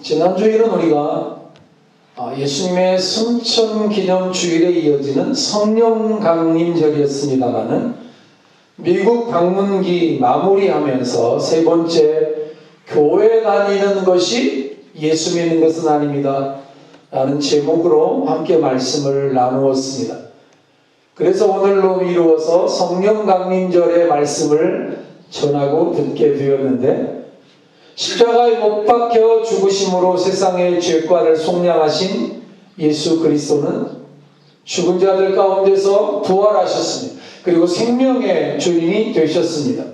지난주일은 우리가 예수님의 승천기념주일에 이어지는 성령강림절이었습니다마는 미국 방문기 마무리하면서 세 번째, 교회 다니는 것이 예수 믿는 것은 아닙니다 라는 제목으로 함께 말씀을 나누었습니다. 그래서 오늘로 이루어서 성령강림절의 말씀을 전하고 듣게 되었는데, 십자가에 못 박혀 죽으심으로 세상의 죄과를 속량하신 예수 그리스도는 죽은 자들 가운데서 부활하셨습니다. 그리고 생명의 주인이 되셨습니다.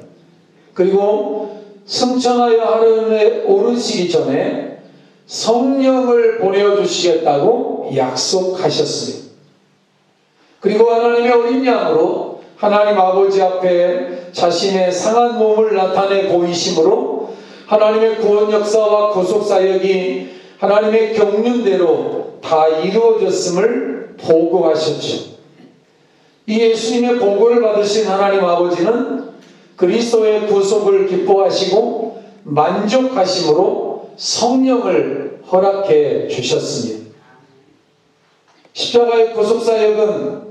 그리고 승천하여 하늘에 오르시기 전에 성령을 보내주시겠다고 약속하셨습니다. 그리고 하나님의 어린 양으로 하나님 아버지 앞에 자신의 상한 몸을 나타내 보이심으로 하나님의 구원 역사와 구속 사역이 하나님의 경륜대로 다 이루어졌음을 보고하셨죠. 이 예수님의 보고를 받으신 하나님 아버지는 그리스도의 구속을 기뻐하시고 만족하심으로 성령을 허락해 주셨습니다. 십자가의 구속 사역은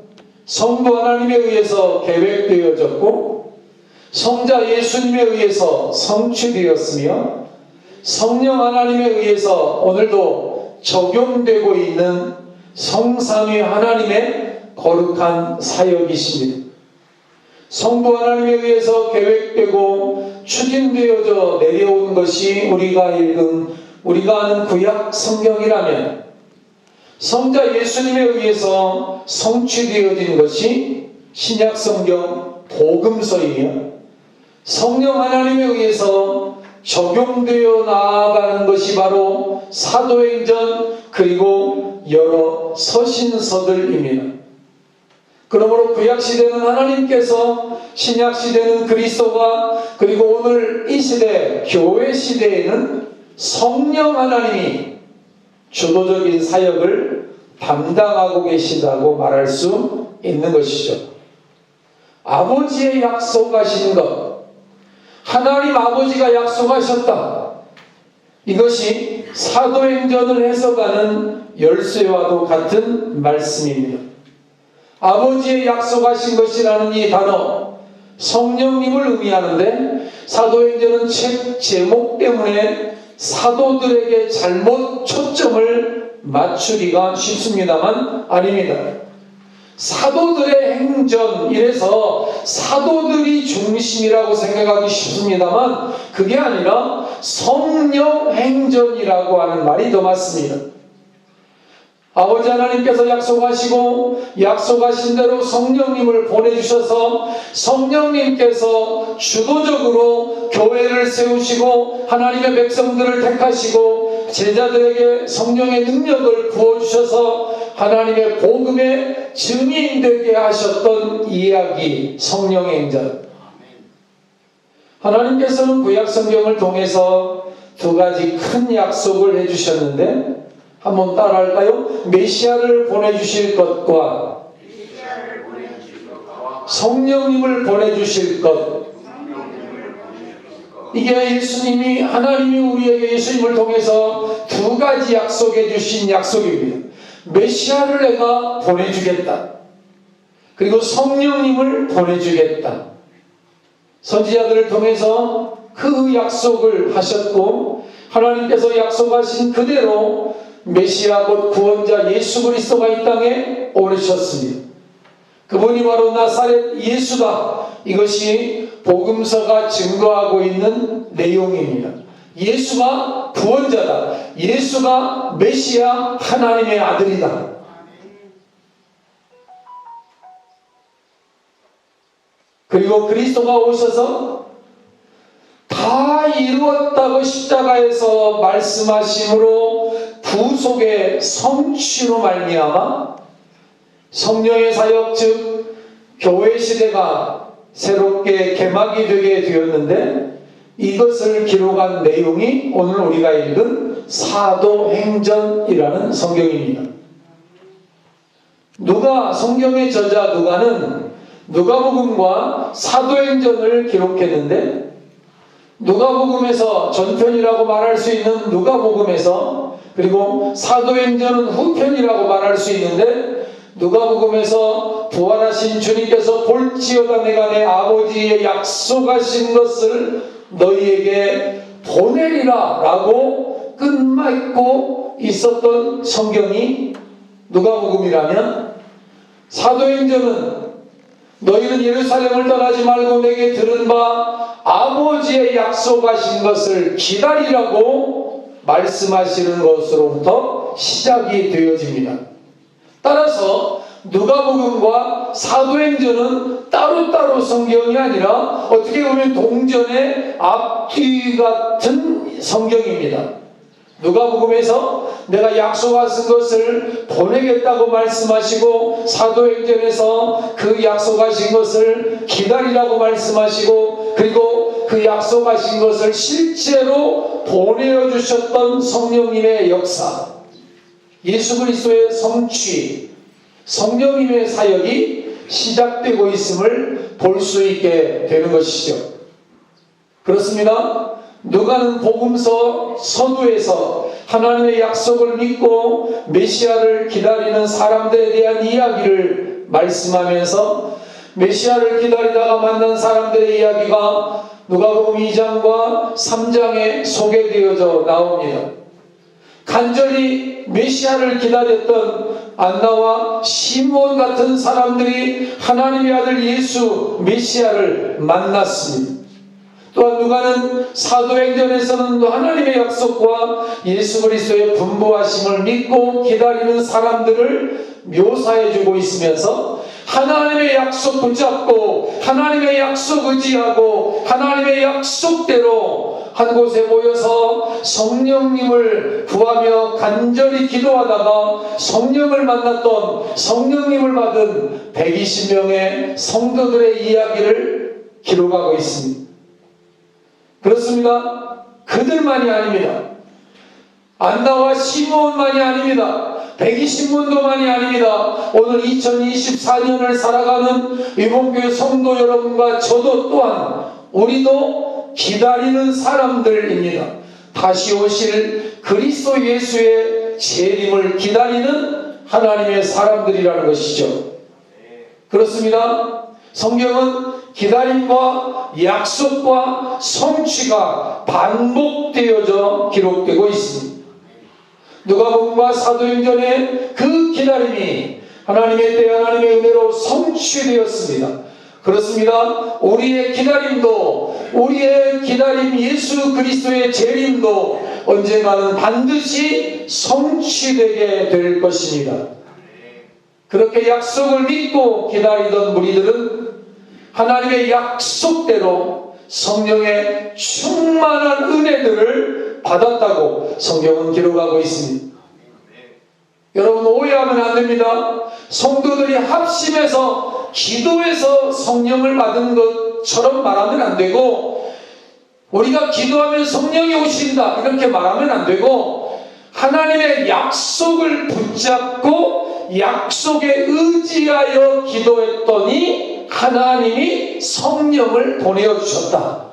성부 하나님에 의해서 계획되어졌고 성자 예수님에 의해서 성취되었으며 성령 하나님에 의해서 오늘도 적용되고 있는 성삼위 하나님의 거룩한 사역이십니다. 성부 하나님에 의해서 계획되고 추진되어져 내려온 것이 우리가 아는 구약 성경이라면, 성자 예수님에 의해서 성취되어진 것이 신약 성경 복음서이며, 성령 하나님에 의해서 적용되어 나아가는 것이 바로 사도행전 그리고 여러 서신서들입니다. 그러므로 구약시대는 하나님께서, 신약시대는 그리스도가, 그리고 오늘 이 시대 교회시대에는 성령 하나님이 주도적인 사역을 담당하고 계시다고 말할 수 있는 것이죠. 아버지의 약속하신 것, 하나님 아버지가 약속하셨다. 이것이 사도행전을 해석하는 열쇠와도 같은 말씀입니다. 아버지의 약속하신 것이라는 이 단어, 성령님을 의미하는데, 사도행전은 책 제목 때문에 사도들에게 잘못 초점을 맞추기가 쉽습니다만 아닙니다. 사도들의 행전, 이래서 사도들이 중심이라고 생각하기 쉽습니다만 그게 아니라 성령 행전이라고 하는 말이 더 맞습니다. 아버지 하나님께서 약속하신 대로 성령님을 보내주셔서 성령님께서 주도적으로 교회를 세우시고 하나님의 백성들을 택하시고 제자들에게 성령의 능력을 부어주셔서 하나님의 복음의 증인되게 하셨던 이야기, 성령행전. 하나님께서는 구약 성경을 통해서 두 가지 큰 약속을 해주셨는데, 한번 따라할까요? 메시아를 보내주실 것과 성령님을 보내주실 것. 이게 예수님이, 하나님이 우리에게 예수님을 통해서 두 가지 약속해 주신 약속입니다. 메시아를 내가 보내주겠다. 그리고 성령님을 보내주겠다. 선지자들을 통해서 그 약속을 하셨고, 하나님께서 약속하신 그대로 메시아 곧 구원자 예수 그리스도가 이 땅에 오르셨습니다. 그분이 바로 나사렛 예수다. 이것이 복음서가 증거하고 있는 내용입니다. 예수가 구원자다. 예수가 메시아 하나님의 아들이다. 그리고 그리스도가 오셔서 다 이루었다고 십자가에서 말씀하심으로 구속의 성취로 말미암아 성령의 사역, 즉 교회 시대가 새롭게 개막이 되게 되었는데, 이것을 기록한 내용이 오늘 우리가 읽은 사도행전이라는 성경입니다. 성경의 저자 누가는 누가복음과 사도행전을 기록했는데, 누가복음에서 전편이라고 말할 수 있는 누가복음에서, 그리고 사도행전은 후편이라고 말할 수 있는데, 누가복음에서 부활하신 주님께서 볼지어다 내가 내 아버지의 약속하신 것을 너희에게 보내리라 라고 끝맺고 있었던 성경이 누가복음이라면, 사도행전은 너희는 예루살렘을 떠나지 말고 내게 들은 바 아버지의 약속하신 것을 기다리라고 말씀하시는 것으로부터 시작이 되어집니다. 따라서 누가복음과 사도행전은 따로따로 성경이 아니라 어떻게 보면 동전의 앞뒤 같은 성경입니다. 누가복음에서 내가 약속하신 것을 보내겠다고 말씀하시고, 사도행전에서 그 약속하신 것을 기다리라고 말씀하시고, 그리고 그 약속하신 것을 실제로 보내어 주셨던 성령님의 역사, 예수 그리스도의 성취, 성령님의 사역이 시작되고 있음을 볼 수 있게 되는 것이죠. 그렇습니다. 누가는 복음서 서두에서 하나님의 약속을 믿고 메시아를 기다리는 사람들에 대한 이야기를 말씀하면서, 메시아를 기다리다가 만난 사람들의 이야기가 누가복음 2장과 3장에 소개되어져 나옵니다. 간절히 메시아를 기다렸던 안나와 시몬 같은 사람들이 하나님의 아들 예수 메시아를 만났습니다. 또한 누가는 사도행전에서는 하나님의 약속과 예수 그리스도의 분부하심을 믿고 기다리는 사람들을 묘사해주고 있으면서, 하나님의 약속 붙잡고 하나님의 약속 의지하고 하나님의 약속대로 한 곳에 모여서 성령님을 구하며 간절히 기도하다가 성령을 만났던, 성령님을 받은 120명의 성도들의 이야기를 기록하고 있습니다. 그렇습니다. 그들만이 아닙니다. 안나와 시몬만이 아닙니다. 120문도만이 아닙니다. 오늘 2024년을 살아가는 이봉교회 성도 여러분과 저도 또한 우리도 기다리는 사람들입니다. 다시 오실 그리스도 예수의 재림을 기다리는 하나님의 사람들이라는 것이죠. 그렇습니다. 성경은 기다림과 약속과 성취가 반복되어져 기록되고 있습니다. 누가복음과 사도행전의 그 기다림이 하나님의 때 하나님의 은혜로 성취되었습니다. 그렇습니다. 우리의 기다림도, 우리의 기다림 예수 그리스도의 재림도 언젠가는 반드시 성취되게 될 것입니다. 그렇게 약속을 믿고 기다리던 무리들은 하나님의 약속대로 성령의 충만한 은혜들을 받았다고 성경은 기록하고 있습니다. 여러분, 오해하면 안 됩니다. 성도들이 합심해서 기도해서 성령을 받은 것처럼 말하면 안 되고, 우리가 기도하면 성령이 오신다 이렇게 말하면 안 되고, 하나님의 약속을 붙잡고 약속에 의지하여 기도했더니 하나님이 성령을 보내주셨다.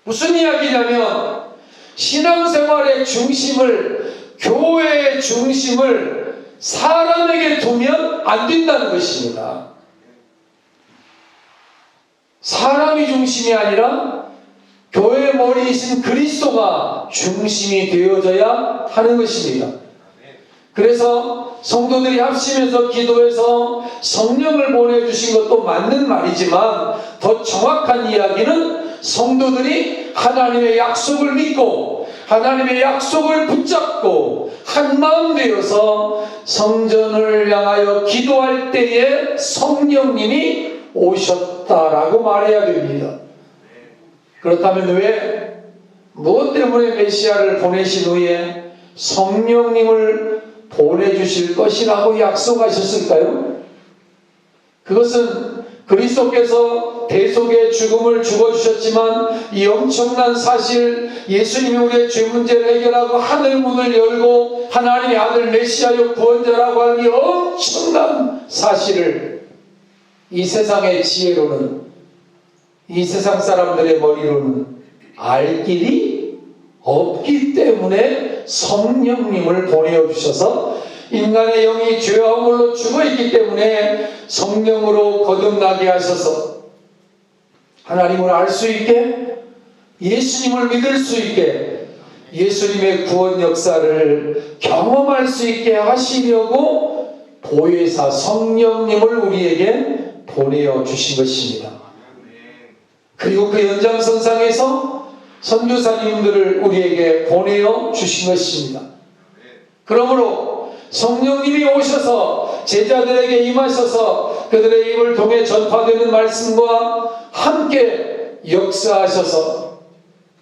무슨 이야기냐면, 신앙생활의 중심을, 교회의 중심을 사람에게 두면 안 된다는 것입니다. 사람이 중심이 아니라 교회의 머리이신 그리스도가 중심이 되어져야 하는 것입니다. 그래서 성도들이 합심해서 기도해서 성령을 보내주신 것도 맞는 말이지만, 더 정확한 이야기는 성도들이 하나님의 약속을 믿고 하나님의 약속을 붙잡고 한마음 되어서 성전을 향하여 기도할 때에 성령님이 오셨다라고 말해야 됩니다. 그렇다면 왜, 무엇 때문에 메시아를 보내신 후에 성령님을 보내주실 것이라고 약속하셨을까요? 그것은 그리스도께서 대속의 죽음을 죽어주셨지만, 이 엄청난 사실, 예수님이 우리의 죄 문제를 해결하고 하늘 문을 열고 하나님의 아들 메시아요 구원자라고 하는 이 엄청난 사실을 이 세상의 지혜로는, 이 세상 사람들의 머리로는 알 길이 없기 때문에 성령님을 보내주셔서 인간의 영이 죄와 허물로 죽어있기 때문에 성령으로 거듭나게 하셔서 하나님을 알 수 있게, 예수님을 믿을 수 있게, 예수님의 구원 역사를 경험할 수 있게 하시려고 보혜사 성령님을 우리에게 보내어 주신 것입니다. 그리고 그 연장선상에서 선교사님들을 우리에게 보내어 주신 것입니다. 그러므로 성령님이 오셔서 제자들에게 임하셔서 그들의 입을 통해 전파되는 말씀과 함께 역사하셔서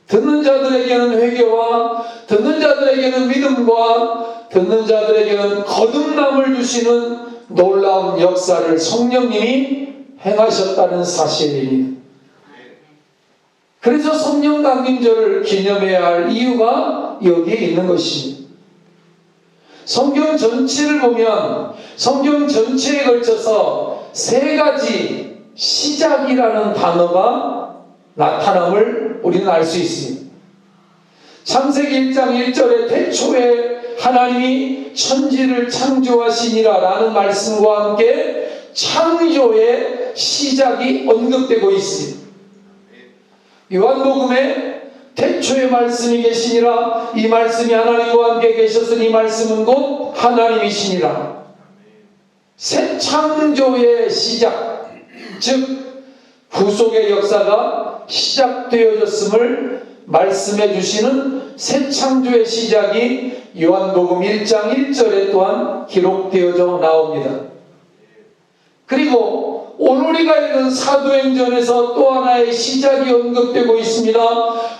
듣는 자들에게는 회개와 듣는 자들에게는 믿음과 듣는 자들에게는 거듭남을 주시는 놀라운 역사를 성령님이 행하셨다는 사실입니다. 그래서 성령 강림절을 기념해야 할 이유가 여기에 있는 것입니다. 성경 전체를 보면 성경 전체에 걸쳐서 세 가지 시작이라는 단어가 나타남을 우리는 알 수 있습니다. 창세기 1장 1절에 태초에 하나님이 천지를 창조하시니라 라는 말씀과 함께 창조의 시작이 언급되고 있습니다. 요한복음에 태초에 말씀이 계시니라, 이 말씀이 하나님과 함께 계셨으니 이 말씀은 곧 하나님이시니라. 새 창조의 시작, 즉 구속의 역사가 시작되어졌음을 말씀해 주시는 새 창조의 시작이 요한복음 1장 1절에 또한 기록되어져 나옵니다. 그리고 오늘 우리가 읽은 사도행전에서 또 하나의 시작이 언급되고 있습니다.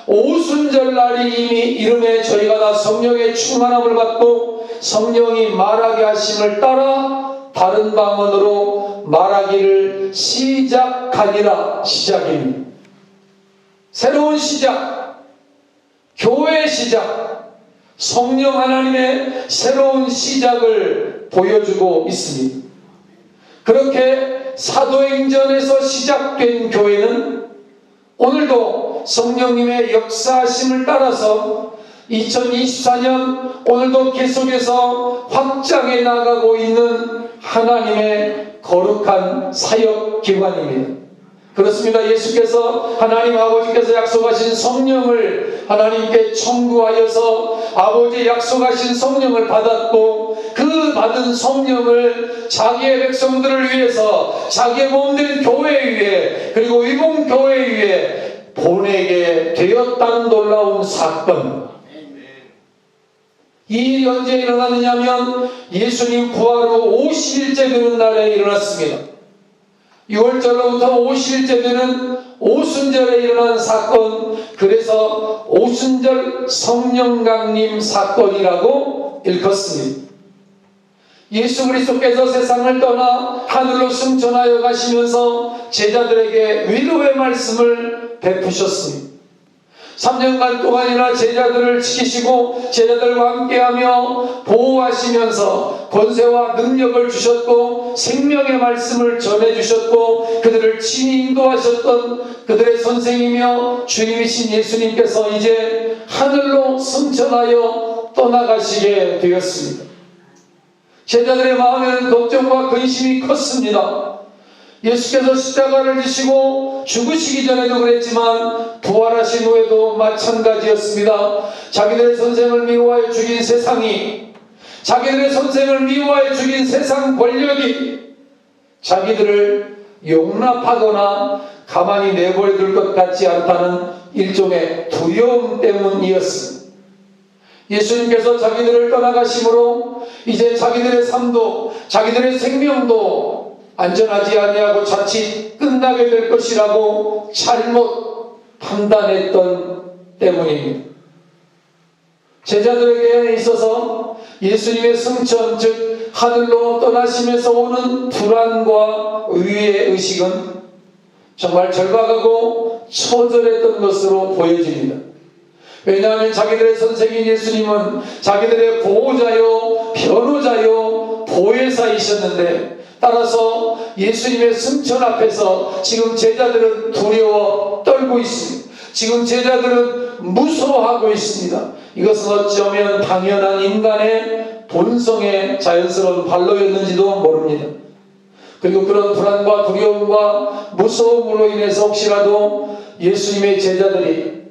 오순절날이 이미 이름에 저희가 다 성령의 충만함을 받고 성령이 말하게 하심을 따라 다른 방언으로 말하기를 시작하니라. 시작입니다. 새로운 시작, 교회의 시작, 성령 하나님의 새로운 시작을 보여주고 있습니다. 그렇게 사도행전에서 시작된 교회는 오늘도 성령님의 역사하심을 따라서 2024년 오늘도 계속해서 확장해 나가고 있는 하나님의 거룩한 사역기관입니다. 그렇습니다. 예수께서 하나님 아버지께서 약속하신 성령을 하나님께 청구하여서 아버지의 약속하신 성령을 받았고 그 받은 성령을 자기의 백성들을 위해서 자기의 몸된 교회 위에 그리고 이봉 교회 위에 보내게 되었다는 놀라운 사건. 이 일이 언제 일어나느냐면 예수님 부활 후 50일째 되는 날에 일어났습니다. 6월절로부터 50일째 되는 오순절에 일어난 사건, 그래서 오순절 성령강림 사건이라고 일컫습니다. 예수 그리스도께서 세상을 떠나 하늘로 승천하여 가시면서 제자들에게 위로의 말씀을 베푸셨습니다. 3년간 동안이나 제자들을 지키시고 제자들과 함께하며 보호하시면서 권세와 능력을 주셨고 생명의 말씀을 전해주셨고 그들을 친히 인도하셨던 그들의 선생이며 주님이신 예수님께서 이제 하늘로 승천하여 떠나가시게 되었습니다. 제자들의 마음에는 걱정과 근심이 컸습니다. 예수께서 십자가를 지시고 죽으시기 전에도 그랬지만 부활하신 후에도 마찬가지였습니다. 자기들의 선생을 미워하여 죽인 세상이, 자기들의 선생을 미워하여 죽인 세상 권력이 자기들을 용납하거나 가만히 내버려둘 것 같지 않다는 일종의 두려움 때문이었습니다. 예수님께서 자기들을 떠나가심으로 이제 자기들의 삶도 자기들의 생명도 안전하지 아니하고 자칫 끝나게 될 것이라고 잘못 판단했던 때문입니다. 제자들에게 있어서 예수님의 승천, 즉 하늘로 떠나심에서 오는 불안과 의의 의식은 정말 절박하고 처절했던 것으로 보여집니다. 왜냐하면 자기들의 선생인 예수님은 자기들의 보호자요, 변호자요, 보혜사이셨는데 따라서 예수님의 승천 앞에서 지금 제자들은 두려워 떨고 있습니다. 지금 제자들은 무서워하고 있습니다. 이것은 어쩌면 당연한 인간의 본성의 자연스러운 반로였는지도 모릅니다. 그리고 그런 불안과 두려움과 무서움으로 인해서 혹시라도 예수님의 제자들이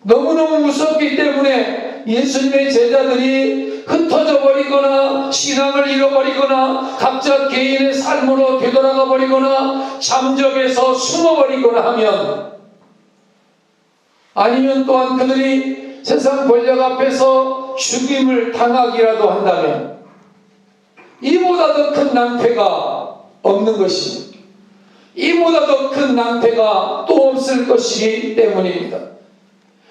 너무너무 무섭기 때문에 예수님의 제자들이 흩어져 버리거나 신앙을 잃어버리거나 각자 개인의 삶으로 되돌아가 버리거나 잠적해서 숨어버리거나 하면, 아니면 또한 그들이 세상 권력 앞에서 죽임을 당하기라도 한다면 이보다 더 큰 낭패가 없는 것입니다. 이보다 더 큰 낭패가 또 없을 것이기 때문입니다.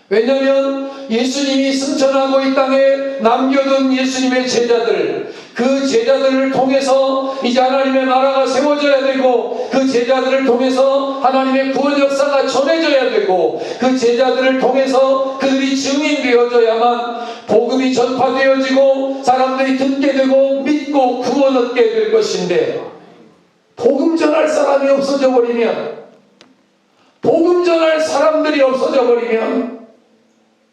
왜냐하면 예수님이 승천하고 이 땅에 남겨둔 예수님의 제자들, 그 제자들을 통해서 이제 하나님의 나라가 세워져야 되고, 그 제자들을 통해서 하나님의 구원 역사가 전해져야 되고, 그 제자들을 통해서 그들이 증인되어져야만 복음이 전파되어지고 사람들이 듣게 되고 믿고 구원 얻게 될 것인데, 복음 전할 사람이 없어져 버리면, 복음 전할 사람들이 없어져 버리면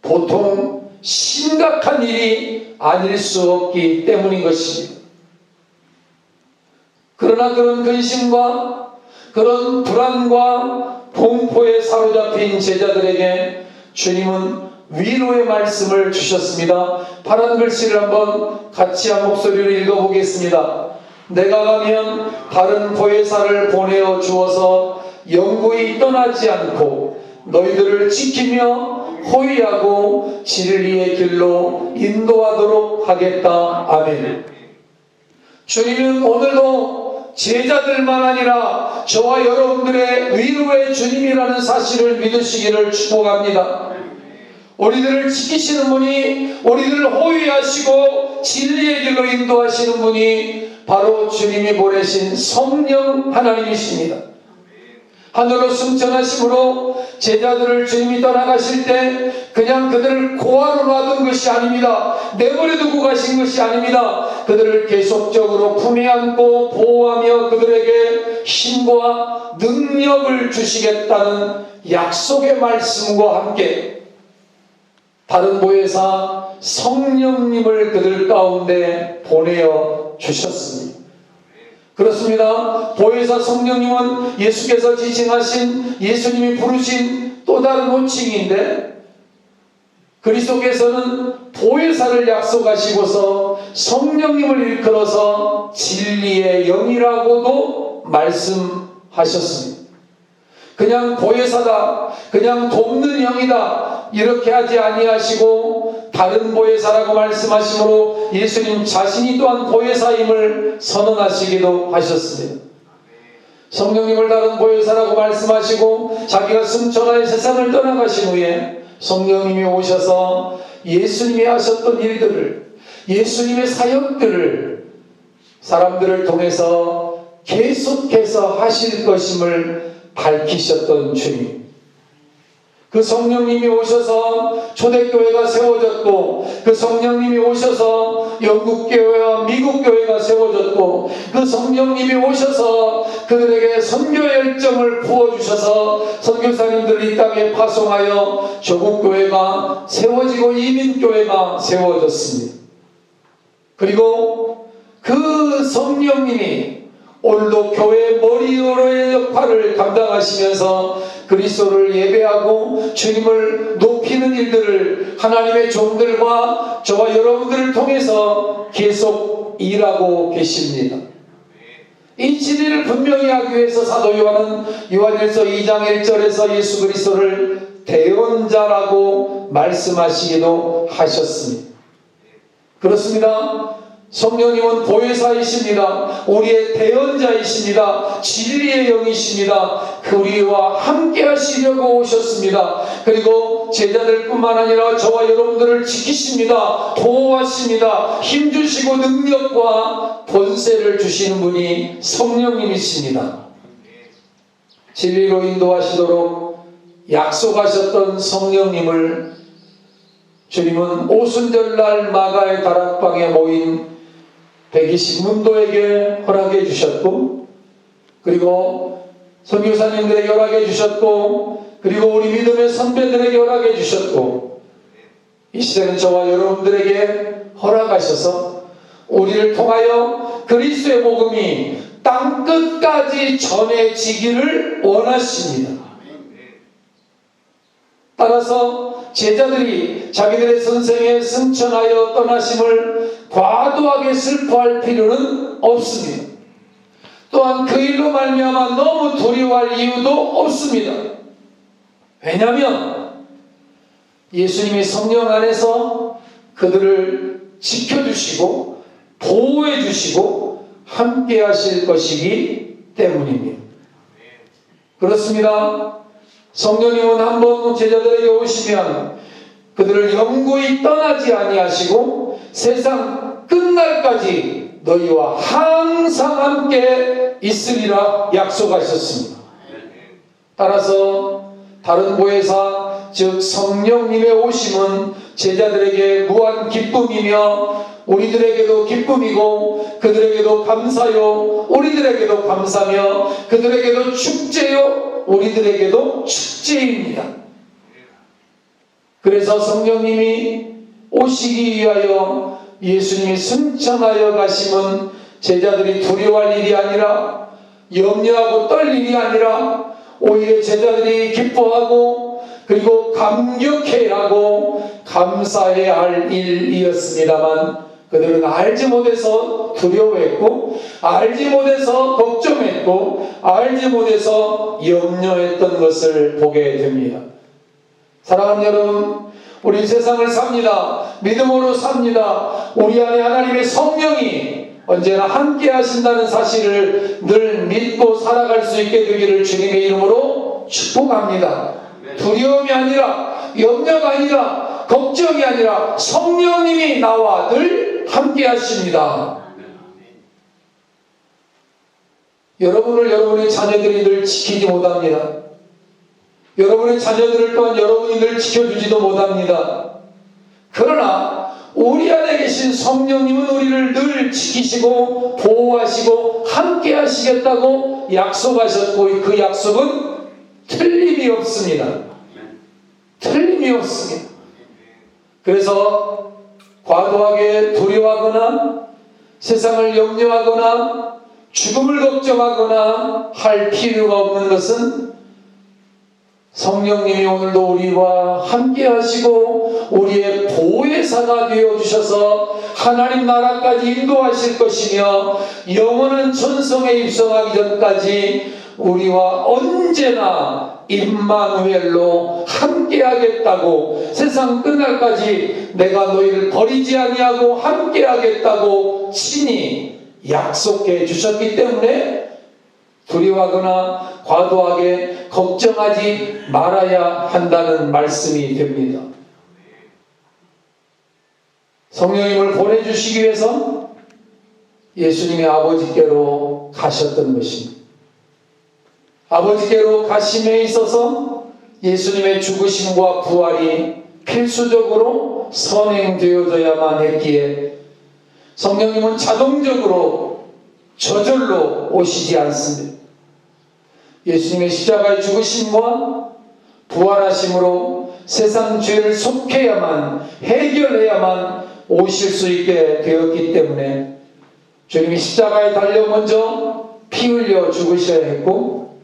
보통 심각한 일이 아닐 수 없기 때문인 것입니다. 그러나 그런 근심과 그런 불안과 공포에 사로잡힌 제자들에게 주님은 위로의 말씀을 주셨습니다. 파란 글씨를 한번 같이 한 목소리로 읽어보겠습니다. 내가 가면 다른 보혜사를 보내어 주어서 영구히 떠나지 않고 너희들을 지키며 호위하고 진리의 길로 인도하도록 하겠다. 아멘. 주님은 오늘도 제자들만 아니라 저와 여러분들의 위로의 주님이라는 사실을 믿으시기를 축복합니다. 우리들을 지키시는 분이, 우리들을 호위하시고 진리의 길로 인도하시는 분이 바로 주님이 보내신 성령 하나님이십니다. 하늘로 승천하심으로 제자들을 주님이 떠나가실 때 그냥 그들을 고아로 놔둔 것이 아닙니다. 내버려 두고 가신 것이 아닙니다. 그들을 계속적으로 품에 안고 보호하며 그들에게 힘과 능력을 주시겠다는 약속의 말씀과 함께 다른 보혜사 성령님을 그들 가운데 보내어 주셨습니다. 그렇습니다. 보혜사 성령님은 예수께서 지칭하신, 예수님이 부르신 또 다른 호칭인데, 그리스도께서는 보혜사를 약속하시고서 성령님을 일컬어서 진리의 영이라고도 말씀하셨습니다. 그냥 보혜사다, 그냥 돕는 영이다, 이렇게 하지 아니하시고 다른 보혜사라고 말씀하시므로 예수님 자신이 또한 보혜사임을 선언하시기도 하셨습니다. 성령님을 다른 보혜사라고 말씀하시고 자기가 승천하여 세상을 떠나가신 후에 성령님이 오셔서 예수님이 하셨던 일들을, 예수님의 사역들을 사람들을 통해서 계속해서 하실 것임을 밝히셨던 주님. 그 성령님이 오셔서 초대교회가 세워졌고, 그 성령님이 오셔서 영국교회와 미국교회가 세워졌고, 그 성령님이 오셔서 그들에게 선교 열정을 부어주셔서 선교사님들을 이 땅에 파송하여 조국교회가 세워지고 이민교회가 세워졌습니다. 그리고 그 성령님이 오늘도 교회의 머리로의 역할을 감당하시면서 그리스도를 예배하고 주님을 높이는 일들을 하나님의 종들과 저와 여러분들을 통해서 계속 일하고 계십니다. 이 진리를 분명히 하기 위해서 사도 요한은 요한일서 2장 1절에서 예수 그리스도를 대언자라고 말씀하시기도 하셨습니다. 그렇습니다. 성령님은 보혜사이십니다. 우리의 대언자이십니다. 진리의 영이십니다. 그 우리와 함께 하시려고 오셨습니다. 그리고 제자들뿐만 아니라 저와 여러분들을 지키십니다. 보호하십니다. 힘주시고 능력과 권세를 주시는 분이 성령님이십니다. 진리로 인도하시도록 약속하셨던 성령님을 주님은 오순절날 마가의 다락방에 모인 120문도에게 허락해 주셨고, 그리고 선교사님들에게 허락해 주셨고, 그리고 우리 믿음의 선배들에게 허락해 주셨고, 이 시대는 저와 여러분들에게 허락하셔서 우리를 통하여 그리스도의 복음이 땅끝까지 전해지기를 원하십니다. 따라서 제자들이 자기들의 선생에 승천하여 떠나심을 과도하게 슬퍼할 필요는 없습니다. 또한 그 일로 말미암아 너무 두려워할 이유도 없습니다. 왜냐하면 예수님이 성령 안에서 그들을 지켜주시고 보호해주시고 함께 하실 것이기 때문입니다. 그렇습니다. 성령님은 한번 제자들에게 오시면 그들을 영구히 떠나지 아니하시고 세상 끝날까지 너희와 항상 함께 있으리라 약속하셨습니다. 따라서 다른 보혜사 즉 성령님의 오심은 제자들에게 무한 기쁨이며 우리들에게도 기쁨이고 그들에게도 감사요 우리들에게도 감사며 그들에게도 축제요 우리들에게도 축제입니다. 그래서 성령님이 오시기 위하여 예수님이 승천하여 가심은 제자들이 두려워할 일이 아니라 염려하고 떨릴 일이 아니라 오히려 제자들이 기뻐하고 그리고 감격해야 하고 감사해야 할 일이었습니다만 그들은 알지 못해서 두려워했고 알지 못해서 걱정했고 알지 못해서 염려했던 것을 보게 됩니다. 사랑하는 여러분, 우리 세상을 삽니다. 믿음으로 삽니다. 우리 안에 하나님의 성령이 언제나 함께 하신다는 사실을 늘 믿고 살아갈 수 있게 되기를 주님의 이름으로 축복합니다. 두려움이 아니라 염려가 아니라 걱정이 아니라 성령님이 나와 늘 함께 하십니다. 여러분을 여러분의 자녀들이 늘 지키지 못합니다. 여러분의 자녀들을 또한 여러분이 늘 지켜주지도 못합니다. 그러나 우리 안에 계신 성령님은 우리를 늘 지키시고 보호하시고 함께 하시겠다고 약속하셨고 그 약속은 틀림이 없습니다. 틀림이 없습니다. 그래서 과도하게 두려워하거나 세상을 염려하거나 죽음을 걱정하거나 할 필요가 없는 것은 성령님이 오늘도 우리와 함께 하시고 우리의 보혜사가 되어주셔서 하나님 나라까지 인도하실 것이며 영원한 천성에 입성하기 전까지 우리와 언제나 임마누엘로 함께 하겠다고 세상 끝날까지 내가 너희를 버리지 아니하고 함께 하겠다고 친히 약속해 주셨기 때문에 두려워하거나 과도하게 걱정하지 말아야 한다는 말씀이 됩니다. 성령님을 보내주시기 위해서 예수님이 아버지께로 가셨던 것입니다. 아버지께로 가심에 있어서 예수님의 죽으심과 부활이 필수적으로 선행되어져야만 했기에 성령님은 자동적으로 저절로 오시지 않습니다. 예수님의 십자가의 죽으심과 부활하심으로 세상 죄를 속해야만 해결해야만 오실 수 있게 되었기 때문에 주님이 십자가에 달려 먼저 피 흘려 죽으셔야 했고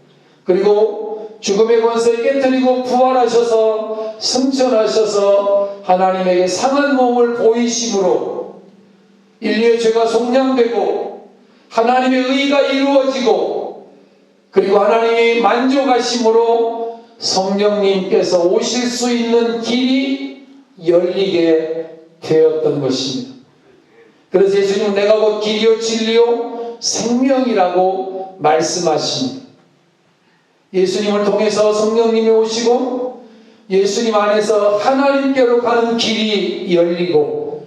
그리고 죽음의 권세를 깨뜨리고 부활하셔서 승천하셔서 하나님에게 상한 몸을 보이심으로 인류의 죄가 속량되고 하나님의 의가 이루어지고 그리고 하나님이 만족하심으로 성령님께서 오실 수 있는 길이 열리게 되었던 것입니다. 그래서 예수님은 내가 곧 길이요 진리요 생명이라고 말씀하십니다. 예수님을 통해서 성령님이 오시고 예수님 안에서 하나님께로 가는 길이 열리고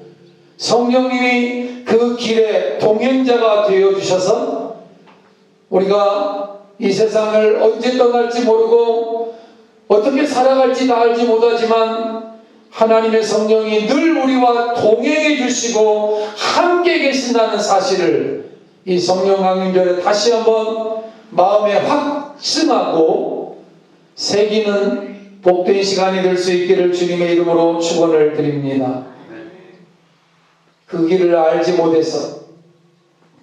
성령님이 그 길의 동행자가 되어주셔서 우리가 이 세상을 언제 떠날지 모르고 어떻게 살아갈지 다 알지 못하지만 하나님의 성령이 늘 우리와 동행해 주시고 함께 계신다는 사실을 이 성령 강림절에 다시 한번 마음에 확증하고 새기는 복된 시간이 될 수 있기를 주님의 이름으로 축원을 드립니다. 그 길을 알지 못해서,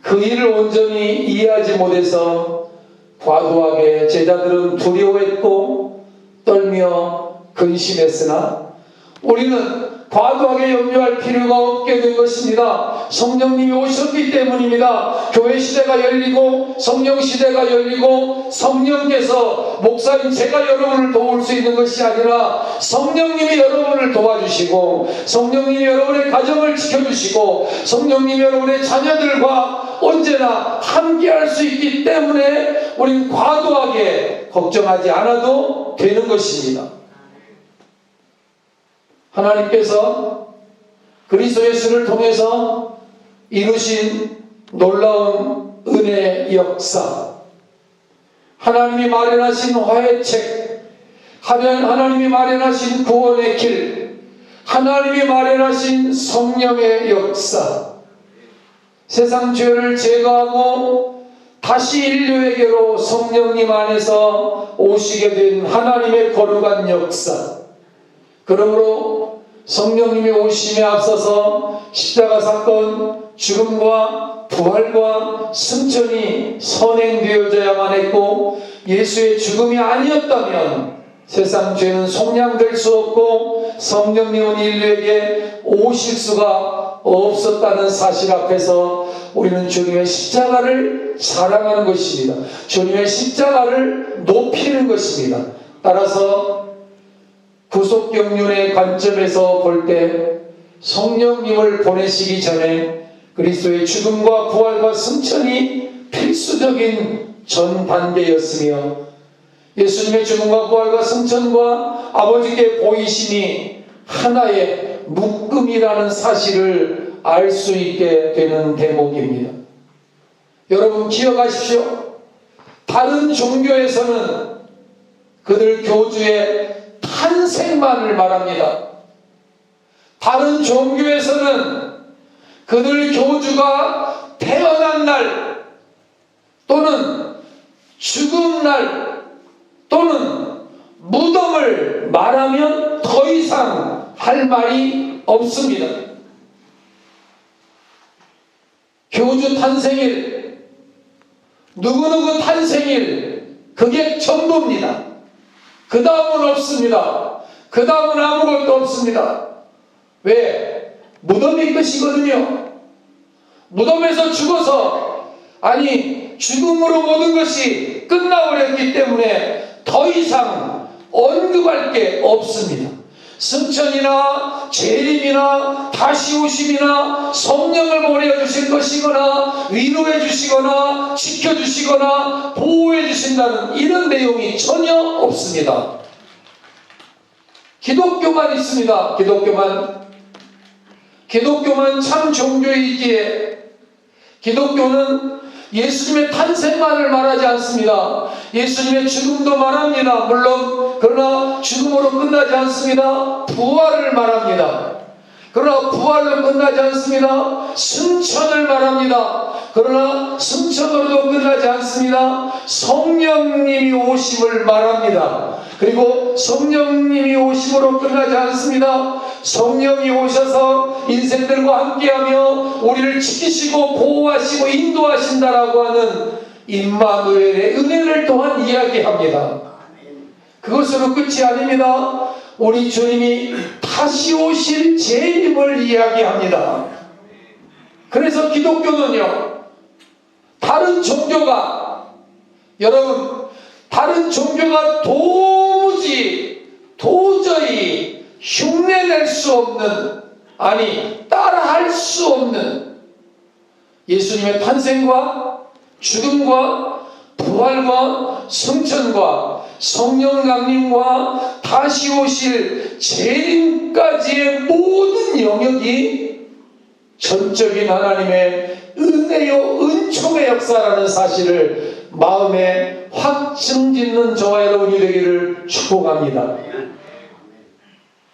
그 일을 온전히 이해하지 못해서 과도하게 제자들은 두려워했고 떨며 근심했으나 우리는 과도하게 염려할 필요가 없게 된 것입니다. 성령님이 오셨기 때문입니다. 교회 시대가 열리고 성령 시대가 열리고 성령께서 목사인 제가 여러분을 도울 수 있는 것이 아니라 성령님이 여러분을 도와주시고 성령님이 여러분의 가정을 지켜주시고 성령님이 여러분의 자녀들과 언제나 함께할 수 있기 때문에 우리는 과도하게 걱정하지 않아도 되는 것입니다. 하나님께서 그리스도 예수를 통해서 이루신 놀라운 은혜의 역사, 하나님이 마련하신 화해책, 하나님이 마련하신 구원의 길, 하나님이 마련하신 성령의 역사, 세상 죄를 제거하고 다시 인류에게로 성령님 안에서 오시게 된 하나님의 거룩한 역사, 그러므로 성령님이 오심에 앞서서 십자가 사건, 죽음과 부활과 승천이 선행되어져야만 했고 예수의 죽음이 아니었다면 세상 죄는 속량될 수 없고 성령님은 인류에게 오실 수가 없었다는 사실 앞에서 우리는 주님의 십자가를 사랑하는 것입니다. 주님의 십자가를 높이는 것입니다. 따라서 구속경륜의 관점에서 볼 때 성령님을 보내시기 전에 그리스도의 죽음과 부활과 승천이 필수적인 전 단계였으며 예수님의 죽음과 부활과 승천과 아버지께 보이심이 하나의 묶음이라는 사실을 알 수 있게 되는 대목입니다. 여러분 기억하십시오. 다른 종교에서는 그들 교주의 탄생만을 말합니다. 다른 종교에서는 그들 교주가 태어난 날 또는 죽은 날 또는 무덤을 말하면 더 이상 할 말이 없습니다. 교주 탄생일, 누구누구 탄생일, 그게 전부입니다. 그 다음은 없습니다. 그 다음은 아무것도 없습니다. 왜? 무덤이 끝이거든요. 무덤에서 죽어서 죽음으로 모든 것이 끝나버렸기 때문에 더 이상 언급할 게 없습니다. 승천이나 재림이나 다시 오심이나 성령을 보내주실 것이거나 위로해 주시거나 지켜주시거나 보호해 주신다는 이런 내용이 전혀 없습니다. 기독교만 있습니다. 기독교만 참 종교이기에 기독교는 예수님의 탄생만을 말하지 않습니다. 예수님의 죽음도 말합니다. 물론 그러나 죽음으로 끝나지 않습니다. 부활을 말합니다. 그러나 부활로 끝나지 않습니다. 승천을 말합니다. 그러나 승천으로도 끝나지 않습니다. 성령님이 오심을 말합니다. 그리고 성령님이 오심으로 끝나지 않습니다. 성령이 오셔서 인생들과 함께하며 우리를 지키시고 보호하시고 인도하신다라고 하는 임마누엘의 은혜를 또한 이야기합니다. 그것으로 끝이 아닙니다. 우리 주님이 다시 오실 재림을 이야기합니다. 그래서 기독교는요, 다른 종교가 도저히 흉내낼 수 없는, 따라할 수 없는 예수님의 탄생과 죽음과 부활과 승천과 성령 강림과 다시 오실 재림까지의 모든 영역이 전적인 하나님의 은혜요 은총의 역사라는 사실을 마음에 확증짓는 저와 여러분이 되기를 축복합니다.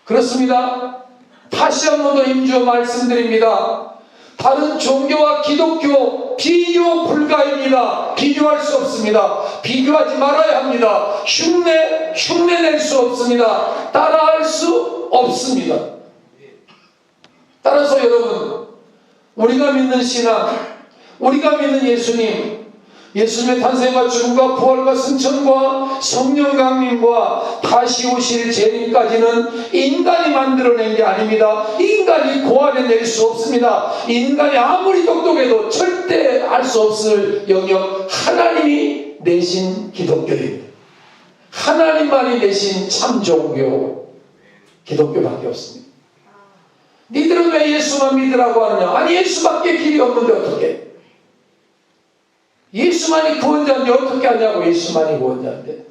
그렇습니다. 다시 한 번 더 힘주어 말씀드립니다. 다른 종교와 기독교 비교 불가입니다. 비교할 수 없습니다. 비교하지 말아야 합니다. 흉내 낼 수 없습니다. 따라할 수 없습니다. 따라서 여러분, 우리가 믿는 신앙, 우리가 믿는 예수님의 탄생과 죽음과 부활과 승천과 성령 강림과 다시 오실 재림까지는 인간이 만들어낸 게 아닙니다. 인간이 고안해낼 수 없습니다. 인간이 아무리 똑똑해도 절대 알 수 없을 영역, 하나님이 내신 기독교입니다. 하나님만이 내신 참 종교, 기독교밖에 없습니다. 니들은 왜 예수만 믿으라고 하느냐? 아니, 예수밖에 길이 없는데 어떻게? 예수만이 구원자인데 어떻게 하냐고. 예수만이 구원자인데.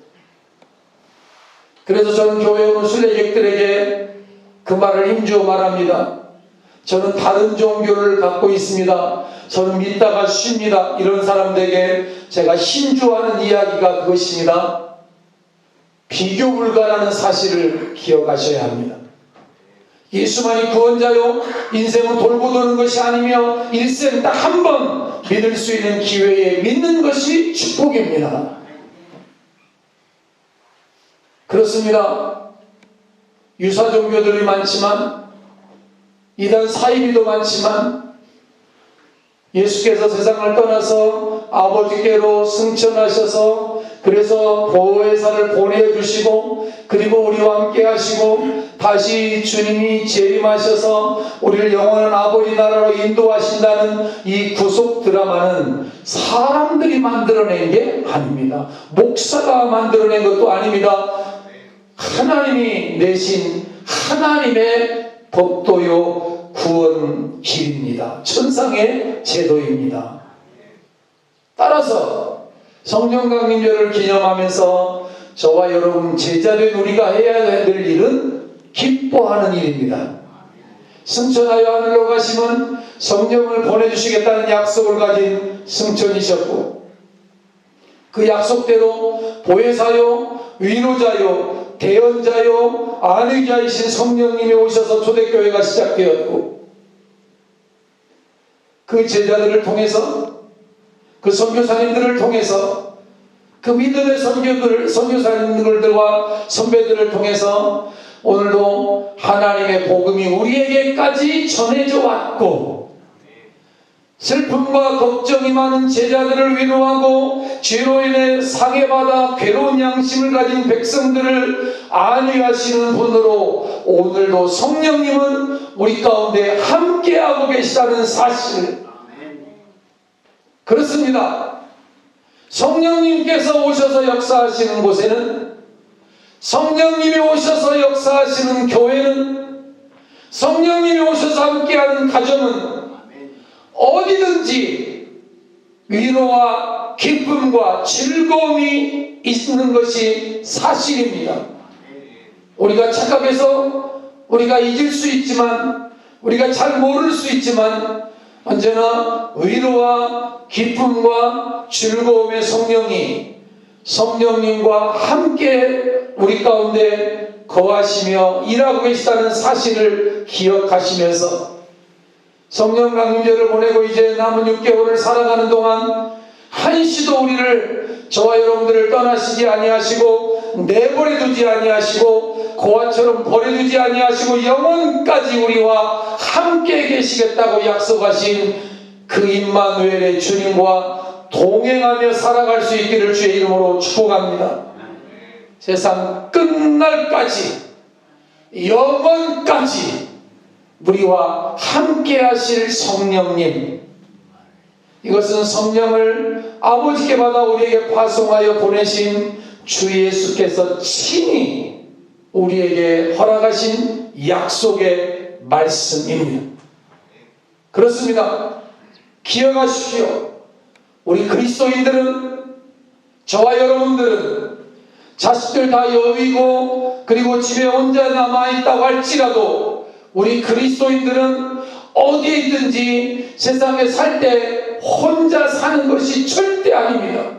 그래서 저는 교회에 오는 순례객들에게 그 말을 힘주어 말합니다. 저는 다른 종교를 갖고 있습니다. 저는 믿다가 쉽니다. 이런 사람들에게 제가 힘주어하는 이야기가 그것입니다. 비교 불가라는 사실을 기억하셔야 합니다. 예수만이 구원자요, 인생은 돌고 도는 것이 아니며 일생 딱 한 번 믿을 수 있는 기회에 믿는 것이 축복입니다. 그렇습니다. 유사 종교들이 많지만, 이단 사이비도 많지만, 예수께서 세상을 떠나서 아버지께로 승천하셔서 그래서 보혜사를 보내주시고, 그리고 우리와 함께 하시고, 다시 주님이 재림하셔서 우리를 영원한 아버지 나라로 인도하신다는 이 구속 드라마는 사람들이 만들어낸 게 아닙니다. 목사가 만들어낸 것도 아닙니다. 하나님이 내신 하나님의 법도요 구원 길입니다. 천상의 제도입니다. 따라서 성령 강림절을 기념하면서 저와 여러분 제자된 우리가 해야 될 일은 기뻐하는 일입니다. 승천하여 하늘로 가시면 성령을 보내주시겠다는 약속을 가진 승천이셨고, 그 약속대로 보혜사요, 위로자요, 대언자요, 안위자이신 성령님이 오셔서 초대교회가 시작되었고, 그 제자들을 통해서, 그 선교사님들을 통해서, 그 믿음의 선교사님들과 선배들을 통해서 오늘도 하나님의 복음이 우리에게까지 전해져 왔고, 슬픔과 걱정이 많은 제자들을 위로하고 죄로 인해 상해받아 괴로운 양심을 가진 백성들을 안위하시는 분으로 오늘도 성령님은 우리 가운데 함께하고 계시다는 사실, 그렇습니다. 성령님께서 오셔서 역사하시는 곳에는, 성령님이 오셔서 역사하시는 교회는, 성령님이 오셔서 함께하는 가정은 어디든지 위로와 기쁨과 즐거움이 있는 것이 사실입니다. 우리가 착각해서 우리가 잊을 수 있지만, 우리가 잘 모를 수 있지만, 언제나 위로와 기쁨과 즐거움의 성령님과 함께 우리 가운데 거하시며 일하고 계시다는 사실을 기억하시면서 성령 강림절을 보내고 이제 남은 6개월을 살아가는 동안 한시도 우리를, 저와 여러분들을 떠나시지 아니하시고 내버려두지 아니하시고 고아처럼 버려두지 아니하시고 영원까지 우리와 함께 계시겠다고 약속하신 그 임마누엘의 주님과 동행하며 살아갈 수 있기를 주의 이름으로 축복합니다. 세상 끝날까지, 영원까지 우리와 함께 하실 성령님, 이것은 성령을 아버지께 받아 우리에게 파송하여 보내신 주 예수께서 친히 우리에게 허락하신 약속의 말씀입니다. 그렇습니다. 기억하십시오. 우리 그리스도인들은, 저와 여러분들은 자식들 다 여위고 그리고 집에 혼자 남아있다고 할지라도 우리 그리스도인들은 어디에 있든지 세상에 살 때 혼자 사는 것이 절대 아닙니다.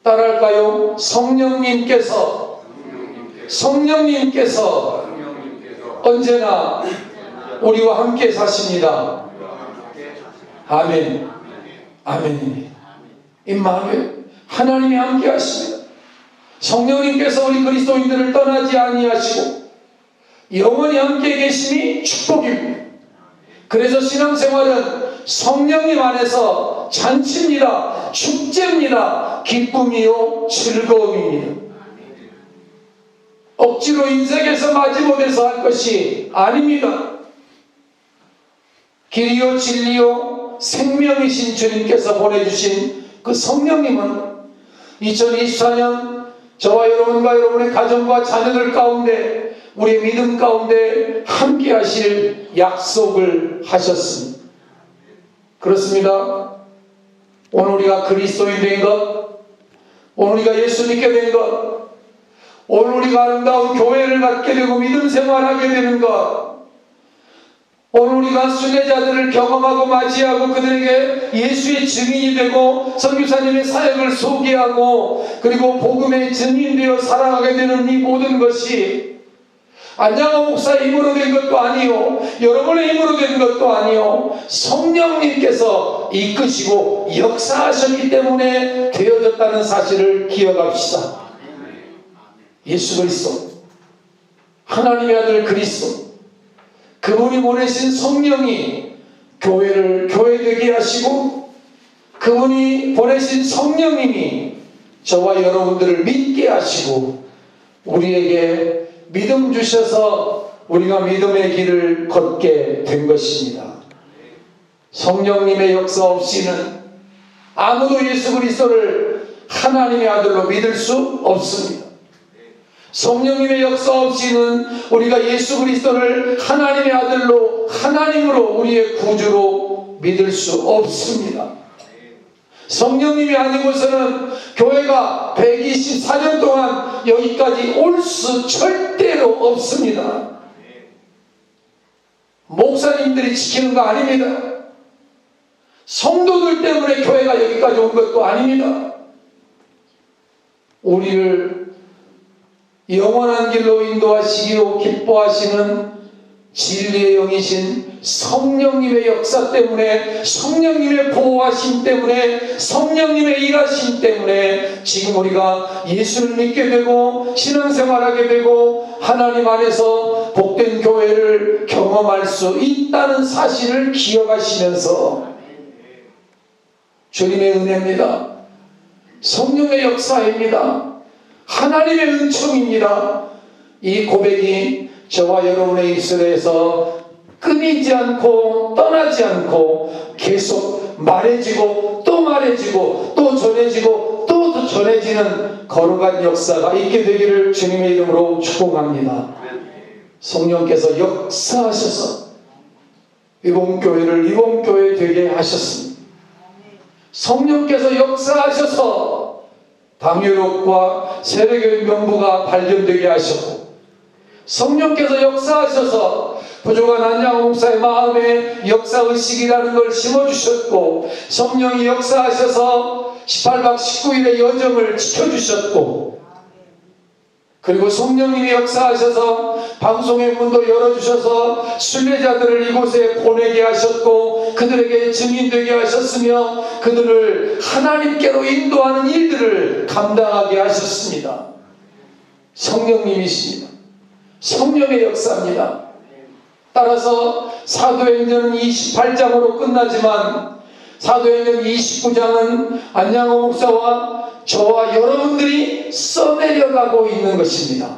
따라할까요? 성령님께서 언제나 우리와 함께 사십니다. 아멘. 아멘입니다. 임마누엘, 하나님이 함께 하십니다. 성령님께서 우리 그리스도인들을 떠나지 아니하시고 영원히 함께 계심이 축복입니다. 그래서 신앙생활은 성령님 안에서 잔치입니다. 축제입니다. 기쁨이요 즐거움입니다. 억지로 인생에서 마지못해서 할 것이 아닙니다. 길이요 진리요 생명이신 주님께서 보내주신 그 성령님은 2024년 저와 여러분과 여러분의 가정과 자녀들 가운데 우리의 믿음 가운데 함께 하실 약속을 하셨습니다. 그렇습니다. 오늘 우리가 그리스도인 된 것, 오늘 우리가 예수 믿게 된 것, 오늘 우리가 아름다운 교회를 갖게 되고 믿음 생활하게 되는 것, 오늘 우리가 순례자들을 경험하고 맞이하고 그들에게 예수의 증인이 되고 선교사님의 사역을 소개하고 그리고 복음의 증인되어 살아가게 되는 이 모든 것이 안양호 목사의 힘으로 된 것도 아니요, 여러분의 힘으로 된 것도 아니요, 성령님께서 이끄시고 역사하셨기 때문에 되어졌다는 사실을 기억합시다. 예수 그리스도, 하나님의 아들 그리스도, 그분이 보내신 성령이 교회를 교회되게 하시고 그분이 보내신 성령님이 저와 여러분들을 믿게 하시고 우리에게 믿음 주셔서 우리가 믿음의 길을 걷게 된 것입니다. 성령님의 역사 없이는 아무도 예수 그리스도를 하나님의 아들로 믿을 수 없습니다. 성령님의 역사 없이는 우리가 예수 그리스도를 하나님의 아들로 하나님으로 우리의 구주로 믿을 수 없습니다. 성령님이 아니고서는 교회가 124년 동안 여기까지 올 수 절대로 없습니다. 목사님들이 지키는 거 아닙니다. 성도들 때문에 교회가 여기까지 온 것도 아닙니다. 우리를 영원한 길로 인도하시기로 기뻐하시는 진리의 영이신 성령님의 역사 때문에, 성령님의 보호하심 때문에, 성령님의 일하심 때문에 지금 우리가 예수를 믿게 되고 신앙생활하게 되고 하나님 안에서 복된 교회를 경험할 수 있다는 사실을 기억하시면서 주님의 은혜입니다. 성령의 역사입니다. 하나님의 은총입니다. 이 고백이 저와 여러분의 입술에서 끊이지 않고 떠나지 않고 계속 말해지고 또 말해지고 또 전해지고 또 전해지는 거룩한 역사가 있게 되기를 주님의 이름으로 축복합니다. 성령께서 역사하셔서 이봉교회를 이봉교회 되게 하셨습니다. 성령께서 역사하셔서 당유롭과 세례교회 명부가 발견되게 하셨고 성령께서 역사하셔서 부족한 안양호 목사의 마음에 역사의식이라는 걸 심어주셨고 성령이 역사하셔서 18박 19일의 여정을 지켜주셨고 그리고 성령님이 역사하셔서 방송의 문도 열어주셔서 순례자들을 이곳에 보내게 하셨고 그들에게 증인되게 하셨으며 그들을 하나님께로 인도하는 일들을 감당하게 하셨습니다. 성령님이십니다. 성령의 역사입니다. 따라서 사도행전은 28장으로 끝나지만 사도행전 29장은 안양호 목사와 저와 여러분들이 써내려가고 있는 것입니다.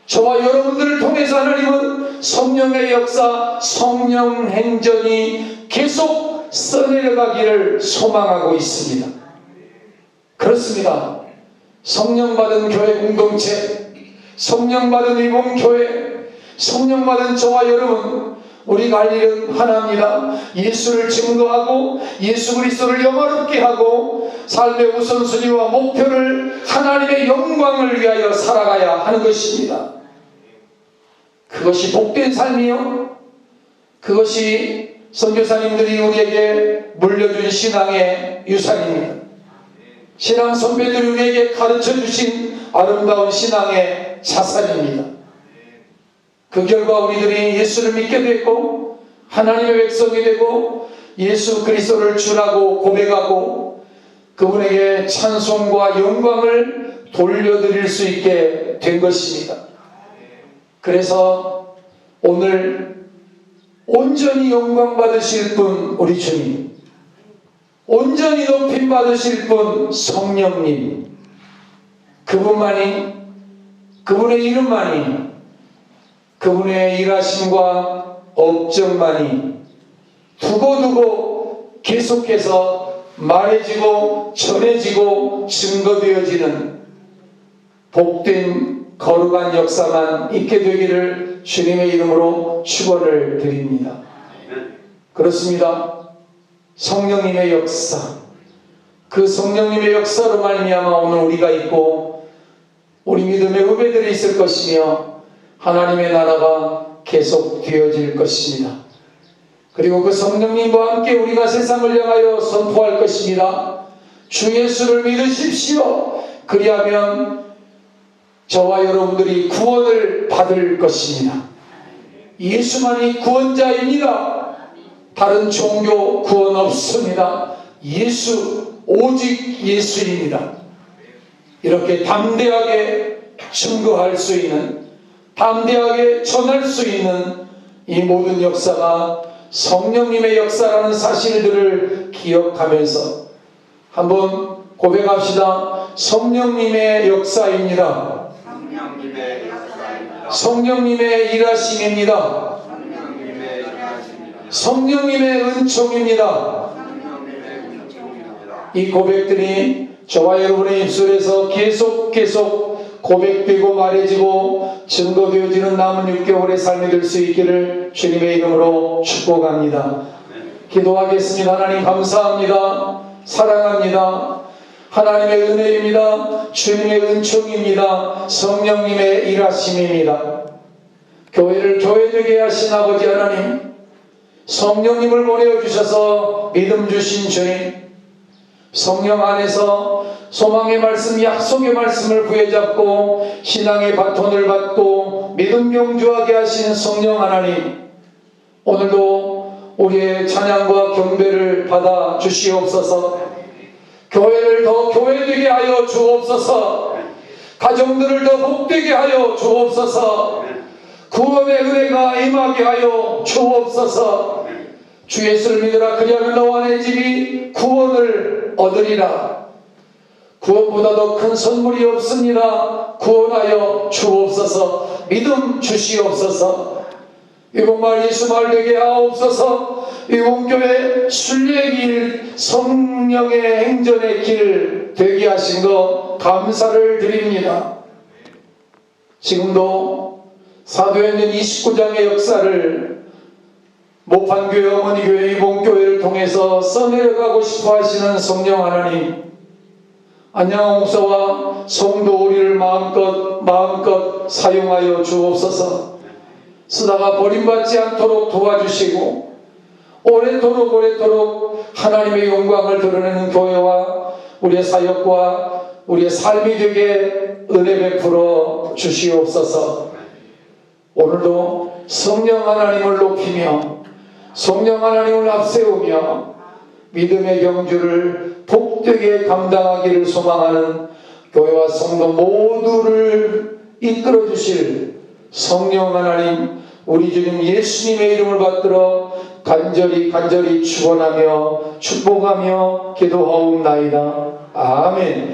저와 여러분들을 통해서 하나님은 성령의 역사, 성령 행전이 계속 써내려가기를 소망하고 있습니다. 그렇습니다. 성령 받은 교회 공동체, 성령 받은 이봉교회, 성령 받은 저와 여러분, 우리가 할 일은 하나입니다. 예수를 증거하고 예수 그리스도를 영화롭게 하고 삶의 우선순위와 목표를 하나님의 영광을 위하여 살아가야 하는 것입니다. 그것이 복된 삶이요, 그것이 선교사님들이 우리에게 물려준 신앙의 유산입니다. 신앙 선배들이 우리에게 가르쳐 주신 아름다운 신앙의 자산입니다. 그 결과 우리들이 예수를 믿게 됐고 하나님의 백성이 되고 예수 그리스도를 주라고 고백하고 그분에게 찬송과 영광을 돌려드릴 수 있게 된 것입니다. 그래서 오늘 온전히 영광 받으실 분 우리 주님, 온전히 높임 받으실 분 성령님, 그분만이, 그분의 이름만이, 그분의 일하심과 업적만이 두고두고 계속해서 말해지고 전해지고 증거되어지는 복된 거룩한 역사만 있게 되기를 주님의 이름으로 축원을 드립니다. 그렇습니다. 성령님의 역사, 그 성령님의 역사로 말미암아 오늘 우리가 있고 우리 믿음의 후배들이 있을 것이며 하나님의 나라가 계속 되어질 것입니다. 그리고 그 성령님과 함께 우리가 세상을 향하여 선포할 것입니다. 주 예수를 믿으십시오. 그리하면 저와 여러분들이 구원을 받을 것입니다. 예수만이 구원자입니다. 다른 종교 구원 없습니다. 예수, 오직 예수입니다. 이렇게 담대하게 증거할 수 있는, 담대하게 전할 수 있는 이 모든 역사가 성령님의 역사라는 사실들을 기억하면서 한번 고백합시다. 성령님의 역사입니다. 성령님의 일하심입니다. 성령님의 은총입니다. 이 고백들이 저와 여러분의 입술에서 계속 고백되고 말해지고 증거되어지는 남은 6개월의 삶이 될 수 있기를 주님의 이름으로 축복합니다. 기도하겠습니다. 하나님 감사합니다. 사랑합니다. 하나님의 은혜입니다. 주님의 은총입니다. 성령님의 일하심입니다. 교회를 교회되게 하신 아버지 하나님, 성령님을 보내주셔서 믿음 주신 주님, 성령 안에서 소망의 말씀, 약속의 말씀을 부여잡고 신앙의 바톤을 받고 믿음 경주하게 하신 성령 하나님, 오늘도 우리의 찬양과 경배를 받아 주시옵소서. 교회를 더 교회되게 하여 주옵소서. 가정들을 더 복되게 하여 주옵소서. 구원의 은혜가 임하게 하여 주옵소서. 주 예수를 믿으라. 그리하면 너와 내 집이 구원을 얻으리라. 구원보다 더 큰 선물이 없습니다. 구원하여 주옵소서. 믿음 주시옵소서. 이곳말 예수말 되게 하옵소서. 이곳교회 순례의 길, 성령의 행전의 길 되게 하신 것 감사를 드립니다. 지금도 사도행전 29장의 역사를 모판교회, 어머니교회, 이봉교회를 통해서 써내려가고 싶어 하시는 성령 하나님, 안양호 목사와 성도 우리를 마음껏 사용하여 주옵소서. 쓰다가 버림받지 않도록 도와주시고 오래도록 하나님의 영광을 드러내는 교회와 우리의 사역과 우리의 삶이 되게 은혜 베풀어 주시옵소서. 오늘도 성령 하나님을 높이며 성령 하나님을 앞세우며 믿음의 경주를 복되게 감당하기를 소망하는 교회와 성도 모두를 이끌어 주실 성령 하나님, 우리 주님 예수님의 이름을 받들어 간절히 축원하며 축복하며 기도하옵나이다. 아멘.